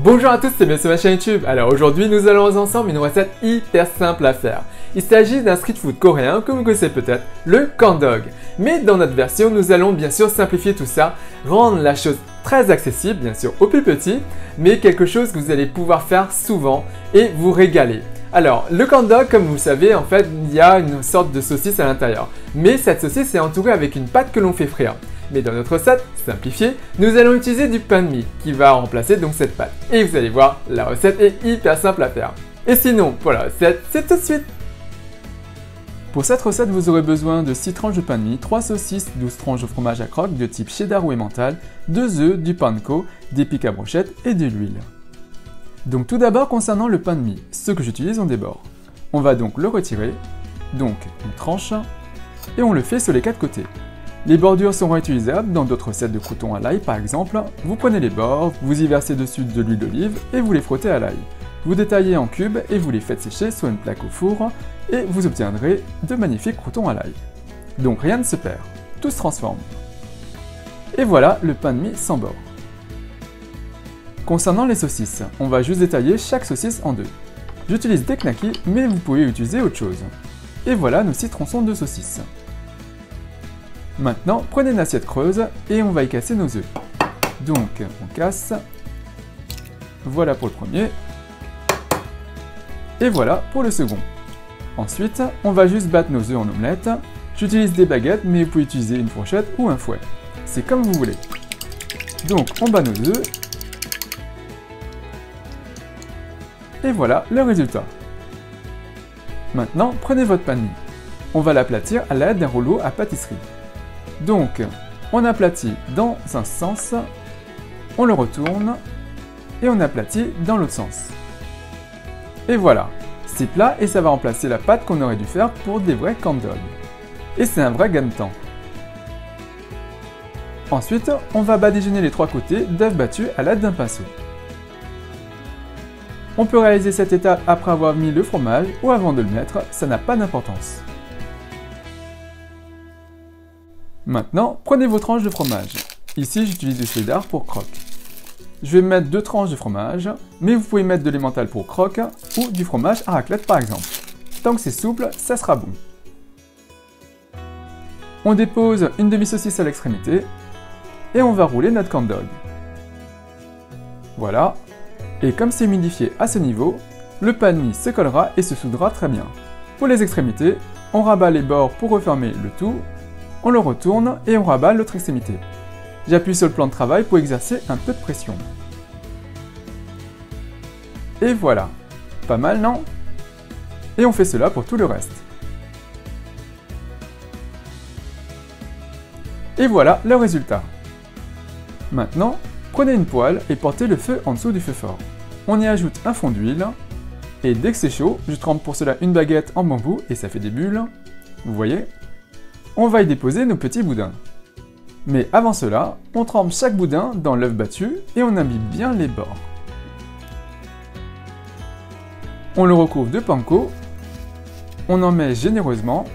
Bonjour à tous, c'est bien sur ma chaîne YouTube. Alors aujourd'hui nous allons ensemble une recette hyper simple à faire. Il s'agit d'un street food coréen que vous connaissez peut-être, le corn dog. Mais dans notre version nous allons bien sûr simplifier tout ça, rendre la chose très accessible bien sûr aux plus petits, mais quelque chose que vous allez pouvoir faire souvent et vous régaler. Alors, le corn dog, comme vous le savez, en fait, il y a une sorte de saucisse à l'intérieur. Mais cette saucisse est entourée avec une pâte que l'on fait frire. Mais dans notre recette simplifiée, nous allons utiliser du pain de mie qui va remplacer donc cette pâte. Et vous allez voir, la recette est hyper simple à faire. Et sinon, pour la recette, c'est tout de suite. Pour cette recette, vous aurez besoin de 6 tranches de pain de mie, 3 saucisses, 12 tranches de fromage à croque de type cheddar ou emmental, 2 œufs, du panko, des pics à brochette et de l'huile. Donc tout d'abord concernant le pain de mie, ce que j'utilise en débord. On va donc le retirer, donc une tranche, et on le fait sur les 4 côtés. Les bordures sont réutilisables dans d'autres recettes de croûtons à l'ail par exemple. Vous prenez les bords, vous y versez dessus de l'huile d'olive et vous les frottez à l'ail. Vous détaillez en cubes et vous les faites sécher sur une plaque au four et vous obtiendrez de magnifiques croûtons à l'ail. Donc rien ne se perd, tout se transforme. Et voilà le pain de mie sans bord. Concernant les saucisses, on va juste détailler chaque saucisse en deux. J'utilise des knackis, mais vous pouvez utiliser autre chose. Et voilà nos 6 tronçons de saucisses. Maintenant, prenez une assiette creuse et on va y casser nos œufs. Donc, on casse. Voilà pour le premier. Et voilà pour le second. Ensuite, on va juste battre nos œufs en omelette. J'utilise des baguettes, mais vous pouvez utiliser une fourchette ou un fouet. C'est comme vous voulez. Donc, on bat nos œufs. Et voilà le résultat. Maintenant, prenez votre pain de mie. On va l'aplatir à l'aide d'un rouleau à pâtisserie. Donc, on aplatit dans un sens, on le retourne et on aplatit dans l'autre sens. Et voilà, c'est plat et ça va remplacer la pâte qu'on aurait dû faire pour des vrais corn dogs. Et c'est un vrai gain de temps. Ensuite, on va badigeonner les 3 côtés d'œufs battus à l'aide d'un pinceau. On peut réaliser cette étape après avoir mis le fromage ou avant de le mettre, ça n'a pas d'importance. Maintenant, prenez vos tranches de fromage. Ici, j'utilise du cheddar pour croque. Je vais mettre 2 tranches de fromage, mais vous pouvez mettre de l'emmental pour croque ou du fromage à raclette par exemple. Tant que c'est souple, ça sera bon. On dépose une demi-saucisse à l'extrémité et on va rouler notre corn dog. Voilà. Et comme c'est humidifié à ce niveau, le pain de mie se collera et se soudera très bien. Pour les extrémités, on rabat les bords pour refermer le tout. On le retourne et on rabat l'autre extrémité. J'appuie sur le plan de travail pour exercer un peu de pression. Et voilà. Pas mal, non? Et on fait cela pour tout le reste. Et voilà le résultat. Maintenant, prenez une poêle et portez le feu en dessous du feu fort. On y ajoute un fond d'huile. Et dès que c'est chaud, je trempe pour cela une baguette en bambou et ça fait des bulles. Vous voyez? On va y déposer nos petits boudins. Mais avant cela, on trempe chaque boudin dans l'œuf battu et on imbibe bien les bords. On le recouvre de panko, on en met généreusement.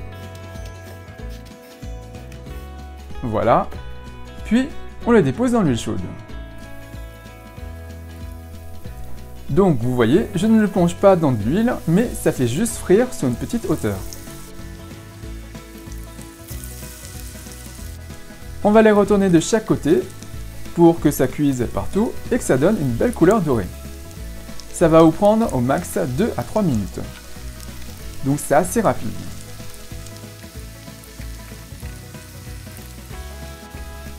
Voilà. Puis, on le dépose dans l'huile chaude. Donc, vous voyez, je ne le plonge pas dans de l'huile, mais ça fait juste frire sur une petite hauteur. On va les retourner de chaque côté pour que ça cuise partout et que ça donne une belle couleur dorée. Ça va vous prendre au max 2 à 3 minutes. Donc c'est assez rapide.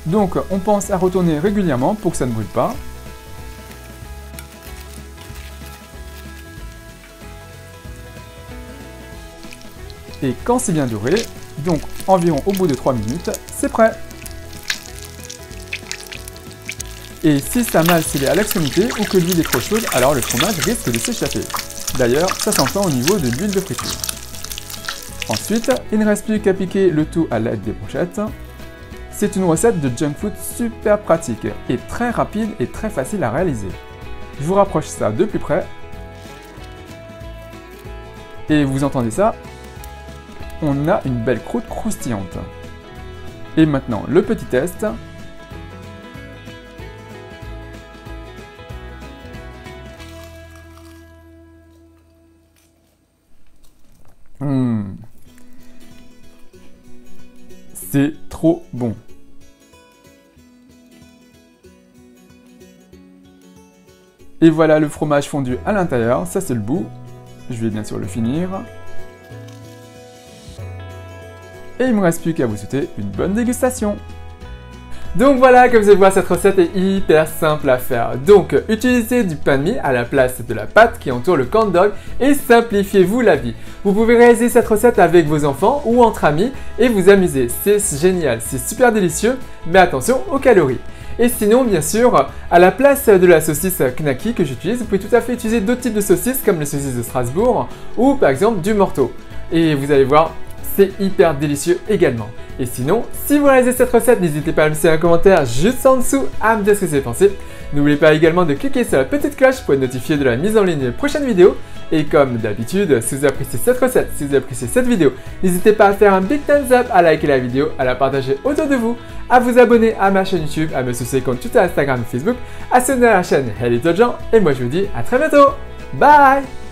Donc on pense à retourner régulièrement pour que ça ne brûle pas. Et quand c'est bien doré, donc environ au bout de 3 minutes, c'est prêt. Et si ça a mal scellé à l'extrémité ou que l'huile est trop chaude, alors le fromage risque de s'échapper. D'ailleurs, ça s'entend au niveau de l'huile de friture. Ensuite, il ne reste plus qu'à piquer le tout à l'aide des brochettes. C'est une recette de junk food super pratique et très rapide et très facile à réaliser. Je vous rapproche ça de plus près. Et vous entendez ça? On a une belle croûte croustillante. Et maintenant, le petit test. C'est trop bon. Et voilà le fromage fondu à l'intérieur, ça c'est le bout. Je vais bien sûr le finir. Et il ne me reste plus qu'à vous souhaiter une bonne dégustation. Donc voilà, comme vous allez voir, cette recette est hyper simple à faire. Donc, utilisez du pain de mie à la place de la pâte qui entoure le corn dog et simplifiez-vous la vie. Vous pouvez réaliser cette recette avec vos enfants ou entre amis et vous amuser. C'est génial, c'est super délicieux, mais attention aux calories. Et sinon, bien sûr, à la place de la saucisse knacky que j'utilise, vous pouvez tout à fait utiliser d'autres types de saucisses comme les saucisses de Strasbourg ou par exemple du Morteau. Et vous allez voir, c'est hyper délicieux également. Et sinon, si vous réalisez cette recette, n'hésitez pas à me laisser un commentaire juste en dessous à me dire ce que vous avez pensé. N'oubliez pas également de cliquer sur la petite cloche pour être notifié de la mise en ligne des prochaines vidéos. Et comme d'habitude, si vous appréciez cette recette, si vous appréciez cette vidéo, n'hésitez pas à faire un big thumbs up, à liker la vidéo, à la partager autour de vous, à vous abonner à ma chaîne YouTube, à me suivre sur les comptes Twitter, Instagram et Facebook, à se abonner à la chaîne Hey Little Jean. Et moi je vous dis à très bientôt. Bye!